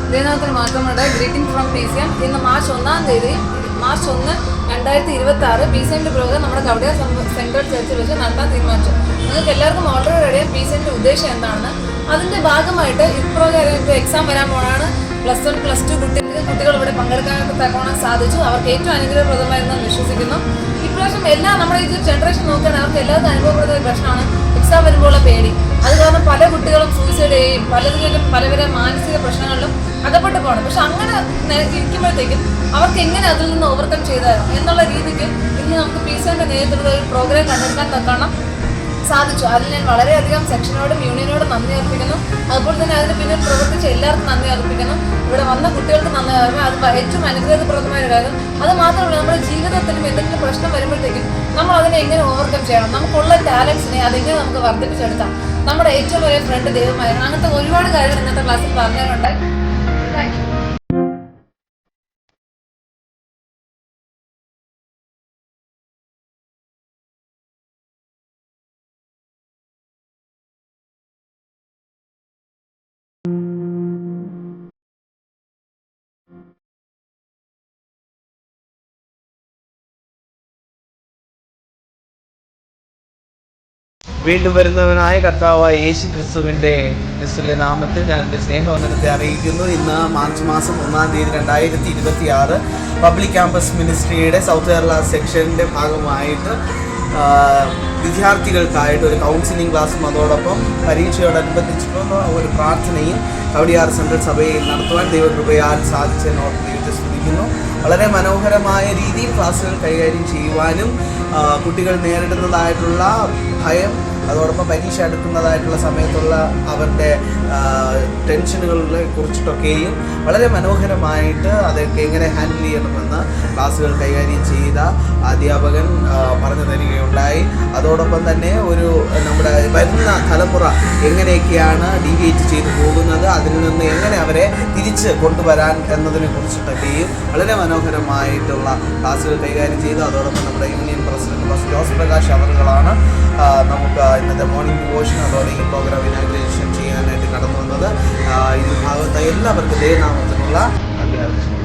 ഇതിനകത്തിന് മാത്രമുണ്ട്. Greeting from PCM. ഇന്ന് March 1 2026 PCMന്റെ പ്രോഗ്രാം നമ്മുടെ കവടിയാർ സെൻട്രൽ ചർച്ചിൽ വെച്ച് നടത്താൻ തീരുമാനിച്ചു. നിങ്ങൾക്ക് എല്ലാവർക്കും ഓൾറെഡി അറിയാം PCMന്റെ ഉദ്ദേശം എന്താണെന്ന്. അതിൻ്റെ ഭാഗമായിട്ട് ഇപ്രോഗ്രാം എക്സാം വരാൻ പോകാനാണ്. +1 +2 കുട്ടികൾ ഇവിടെ പങ്കെടുക്കാനൊക്കെ തക്കവണ്ണം സാധിച്ചു. അവർക്ക് ഏറ്റവും അനുഗ്രഹപ്രദമായിരുന്നെന്ന് വിശ്വസിക്കുന്നു. ഇപ്രാവശ്യം നമ്മുടെ ഈ ജനറേഷൻ നോക്കുകയാണെങ്കിൽ അവർക്ക് എല്ലാവർക്കും അനുഭവപ്പെടുന്ന ഒരു പ്രശ്നമാണ് എക്സാം വരുമ്പോഴുള്ള പേടി. അത് കാരണം പല കുട്ടികളും സൂയിസൈഡ് ചെയ്യും, പലതിലും പലവിധ മാനസിക പ്രശ്നങ്ങളിലും അകപ്പെട്ടു പോകണം. പക്ഷെ അങ്ങനെ ഇരിക്കുമ്പോഴത്തേക്കും അവർക്ക് എങ്ങനെ അതിൽ നിന്ന് ഓവർകം ചെയ്താലും എന്നുള്ള രീതിക്ക് ഇന്ന് നമുക്ക് PCMന്റെ നേതൃത്വത്തിൽ ഒരു പ്രോഗ്രാം കണ്ടെടുക്കാൻ തക്കണം സാധിച്ചു. അതിൽ ഞാൻ വളരെയധികം സെക്ഷനോടും യൂണിയനോടും നന്ദി അർപ്പിക്കുന്നു. അതുപോലെ തന്നെ അതിന് പിന്നിൽ പ്രവർത്തിച്ച എല്ലാവർക്കും നന്ദി അർപ്പിക്കുന്നു. ഇവിടെ വന്ന കുട്ടികൾക്ക് നന്ദി അർപ്പിക്കുന്നു. അത് ഏറ്റവും അനുഗ്രഹപ്രദമായ ഒരു കാര്യം. അത് മാത്രമല്ല, നമ്മുടെ ജീവിതത്തിലും എന്തെങ്കിലും പ്രശ്നം വരുമ്പോഴത്തേക്കും നമ്മൾ അതിനെ എങ്ങനെ ഓവർകം ചെയ്യണം, നമുക്കുള്ള ടാലൻസിനെ അതെങ്ങനെ നമുക്ക് വർദ്ധിപ്പിച്ചെടുക്കാം, നമ്മുടെ ഏറ്റവും വലിയ ഫ്രണ്ട് ദൈവമായിരുന്നു. അങ്ങനത്തെ ഒരുപാട് കാര്യങ്ങൾ ഇന്നത്തെ ക്ലാസ്സിൽ പറഞ്ഞുകൊണ്ട് വീണ്ടും വരുന്നവനായ കർത്താവായ യേശു ക്രിസ്തുവിൻ്റെ നാമത്തിൽ ഞാൻ എൻ്റെ സ്നേഹവന്ദനത്തെ അറിയിക്കുന്നു. ഇന്ന് മാർച്ച് 1 2026 പബ്ലിക് ക്യാമ്പസ് മിനിസ്ട്രിയുടെ സൗത്ത് കേരള സെക്ഷൻ്റെ ഭാഗമായിട്ട് വിദ്യാർത്ഥികൾക്കായിട്ട് ഒരു കൗൺസിലിംഗ് ക്ലാസ്സും അതോടൊപ്പം പരീക്ഷയോടനുബന്ധിച്ചിട്ടുള്ള ഒരു പ്രാർത്ഥനയും കവടിയാർ സെൻട്രൽ സഭയിൽ നടത്തുവാൻ ദൈവകൃപയാൽ സാധിച്ചതിനോട് ദൈവത്തെ സ്തുതിക്കുന്നു. വളരെ മനോഹരമായ രീതിയിൽ ക്ലാസ്സുകൾ കൈകാര്യം ചെയ്യുവാനും കുട്ടികൾ നേരിടുന്നതായിട്ടുള്ള ഭയം, അതോടൊപ്പം പരീക്ഷ എടുക്കുന്നതായിട്ടുള്ള സമയത്തുള്ള അവരുടെ ടെൻഷനുകളെ കുറിച്ചിട്ടൊക്കെയും വളരെ മനോഹരമായിട്ട് അതൊക്കെ എങ്ങനെ ഹാൻഡിൽ ചെയ്യണമെന്ന് ക്ലാസ്സുകൾ കൈകാര്യം ചെയ്ത അധ്യാപകൻ പറഞ്ഞു തരികയുണ്ടായി. അതോടൊപ്പം തന്നെ നമ്മുടെ വരുന്ന തലമുറ എങ്ങനെയൊക്കെയാണ് ഡീവിയേറ്റ് ചെയ്തു പോകുന്നത്, അതിൽ നിന്ന് എങ്ങനെ അവരെ തിരിച്ച് കൊണ്ടുവരാൻ എന്നതിനെ കുറിച്ചിട്ടൊക്കെയും വളരെ മനോഹരമായിട്ടുള്ള ക്ലാസ്സുകൾ കൈകാര്യം ചെയ്തു. അതോടൊപ്പം നമ്മുടെ union president first Jose Prakash അവറുകളാണ് നമുക്ക് ഇന്നത്തെ മോർണിംഗ് ഡിവോഷൻ അതോടെ ഈ പ്രോഗ്രാം ഇനാഗ്രേഷൻ ചെയ്യാനായിട്ട് കടന്നു വന്നത്. ഇതിന് ഭാഗത്തായി എല്ലാവർക്കും ദൈവനാമത്തിനുള്ള അഭ്യർത്ഥന.